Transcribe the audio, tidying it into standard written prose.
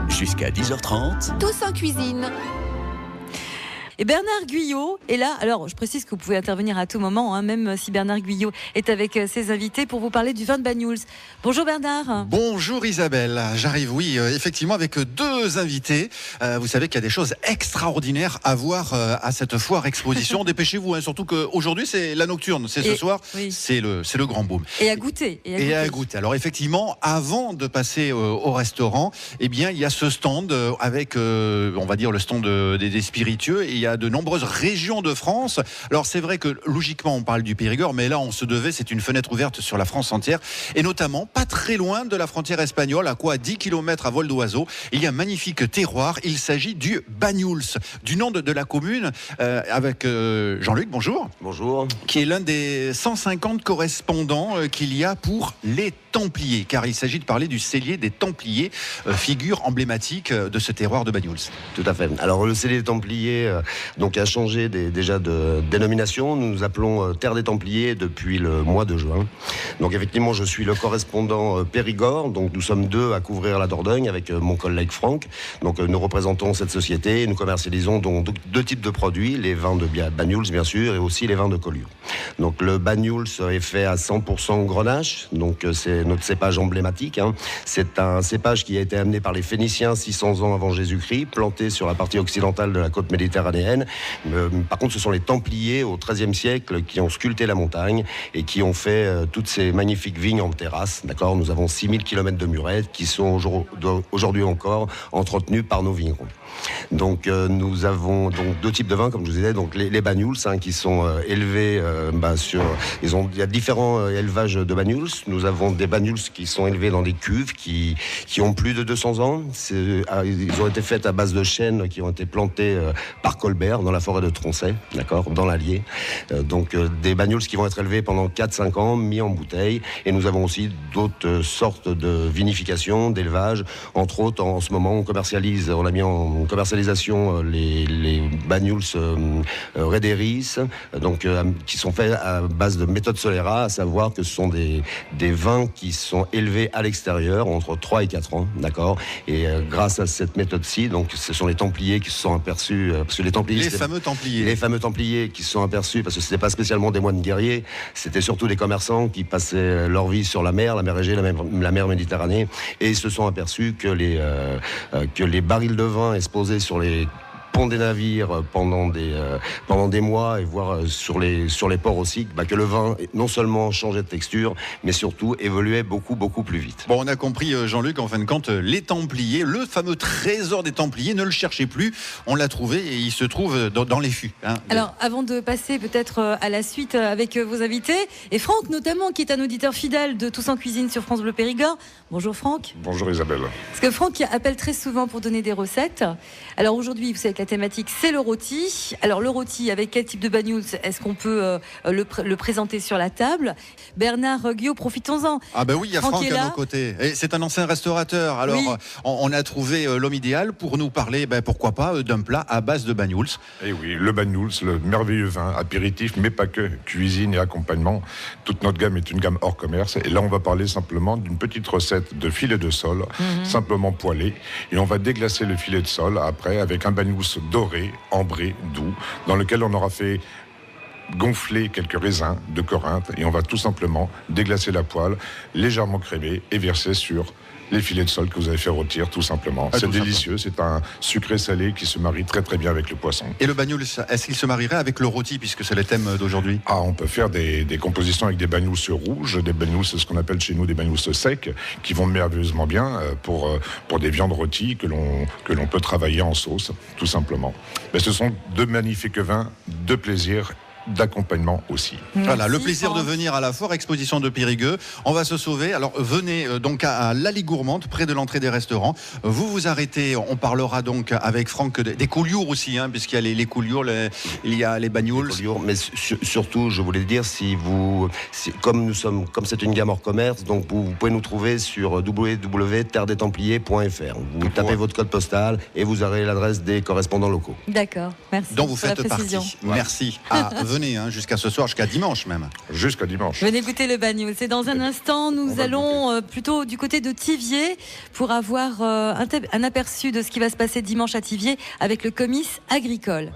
Jusqu'à 10h30. Tous en cuisine. Et Bernard Guyot est là. Alors, je précise que vous pouvez intervenir à tout moment, même si Bernard Guyot est avec ses invités pour vous parler du vin de Banyuls. Bonjour Bernard. Bonjour Isabelle. J'arrive, effectivement, avec deux invités. Vous savez qu'il y a des choses extraordinaires à voir à cette foire exposition. Dépêchez-vous, surtout qu'aujourd'hui, c'est la nocturne. C'est ce soir, oui. c'est le grand boom. Et à goûter. Et à goûter. Alors, effectivement, avant de passer au restaurant, eh bien, il y a ce stand avec, on va dire, le stand des spiritueux. Et il y a de nombreuses régions de France. Alors c'est vrai que logiquement on parle du Périgord, mais là on se devait, c'est une fenêtre ouverte sur la France entière, et notamment pas très loin de la frontière espagnole, à 10 km à vol d'oiseau, il y a un magnifique terroir. Il s'agit du Banyuls, du nom de la commune, avec Jean-Luc, bonjour. Bonjour. Qui est l'un des 150 correspondants qu'il y a pour les Templiers, car il s'agit de parler du cellier des Templiers, figure emblématique de ce terroir de Banyuls. Tout à fait. Alors le cellier des Templiers a changé déjà de dénomination. Nous nous appelons Terre des Templiers depuis le mois de juin. Donc effectivement, je suis le correspondant Périgord. Donc nous sommes deux à couvrir la Dordogne avec mon collègue Franck. Donc nous représentons cette société. Nous commercialisons donc deux types de produits, les vins de Banyuls bien sûr, et aussi les vins de Collioure. Donc le Banyuls est fait à 100% Grenache. Donc c'est notre cépage emblématique. C'est un cépage qui a été amené par les Phéniciens 600 ans avant Jésus-Christ, planté sur la partie occidentale de la côte méditerranéenne. Par contre, ce sont les Templiers au XIIIe siècle qui ont sculpté la montagne et qui ont fait toutes ces magnifiques vignes en terrasse. D'accord, nous avons 6000 km de murettes qui sont aujourd'hui encore entretenues par nos vignerons. Donc nous avons donc deux types de vins, comme je vous disais, donc les Banyuls qui sont élevés il y a différents élevages de Banyuls. Nous avons des Banyuls qui sont élevés dans des cuves qui ont plus de 200 ans. Ils ont été faits à base de chênes qui ont été plantés par Colbert dans la forêt de Tronchet, d'accord, dans l'Allier. Donc des Banyuls qui vont être élevés pendant 4-5 ans, mis en bouteille. Et nous avons aussi d'autres sortes de vinification, d'élevage. Entre autres, en ce moment, on a mis en commercialisation les Banyuls Rederis, donc qui sont faits à base de méthode Solera, à savoir que ce sont des vins qui sont élevés à l'extérieur entre 3 et 4 ans, d'accord. Et grâce à cette méthode-ci, donc ce sont les Templiers qui se sont aperçus, parce que les fameux Templiers qui se sont aperçus, parce que c'était pas spécialement des moines guerriers, c'était surtout des commerçants qui passaient leur vie sur la mer Égée, la mer Méditerranée, et ils se sont aperçus que les barils de vin exposés sur les ponts des navires pendant des mois, et voire sur les ports aussi, que le vin non seulement changeait de texture, mais surtout évoluait beaucoup plus vite. Bon, on a compris, Jean-Luc, en fin de compte, les Templiers, le fameux trésor des Templiers, ne le cherchez plus, on l'a trouvé et il se trouve dans les fûts. Alors, avant de passer peut-être à la suite avec vos invités, et Franck notamment, qui est un auditeur fidèle de Tous en cuisine sur France Bleu Périgord. Bonjour Franck. Bonjour Isabelle. Parce que Franck appelle très souvent pour donner des recettes. Alors aujourd'hui, vous savez que la thématique, c'est le rôti. Alors le rôti, avec quel type de Banyuls est-ce qu'on peut le présenter sur la table? Bernard Guyot, profitons-en. Ah ben oui, il y a Franck à nos côtés. Et c'est un ancien restaurateur. Alors oui. on a trouvé l'homme idéal pour nous parler, pourquoi pas, d'un plat à base de Banyuls. Et oui, le Banyuls, le merveilleux vin, apéritif, mais pas que, cuisine et accompagnement. Toute notre gamme est une gamme hors commerce. Et là, on va parler simplement d'une petite recette de filet de sole, simplement poêlé. Et on va déglacer le filet de sole après avec un Banyuls doré, ambré, doux, dans lequel on aura fait gonfler quelques raisins de Corinthe, et on va tout simplement déglacer la poêle, légèrement crémée, et verser sur les filets de sole que vous avez fait rôtir, tout simplement. C'est délicieux, c'est un sucré salé qui se marie très très bien avec le poisson. Et le Banyuls, est-ce qu'il se marierait avec le rôti, puisque c'est le thème d'aujourd'hui? On peut faire des compositions avec des Banyuls rouges, des Banyuls, c'est ce qu'on appelle chez nous des Banyuls secs, qui vont merveilleusement bien pour des viandes rôties que l'on peut travailler en sauce, tout simplement. Mais ce sont deux magnifiques vins de plaisir, d'accompagnement aussi. Voilà, le plaisir de venir à la foire exposition de Périgueux. On va se sauver. Alors venez donc à l'Allée Gourmande, près de l'entrée des restaurants. Vous vous arrêtez. On parlera donc avec Franck des Collioures aussi, puisqu'il y a les Collioures, il y a les Banyuls. Mais surtout, je voulais dire, comme c'est une gamme hors commerce, donc vous pouvez nous trouver sur www.terredestempliers.fr. Vous tapez votre code postal et vous aurez l'adresse des correspondants locaux. D'accord, merci. Donc vous faites partie. Merci. venez jusqu'à ce soir, jusqu'à dimanche même. Jusqu'à dimanche. Venez goûter le bagnoul. C'est dans un instant, nous allons plutôt du côté de Thiviers pour avoir un aperçu de ce qui va se passer dimanche à Thiviers avec le comice agricole.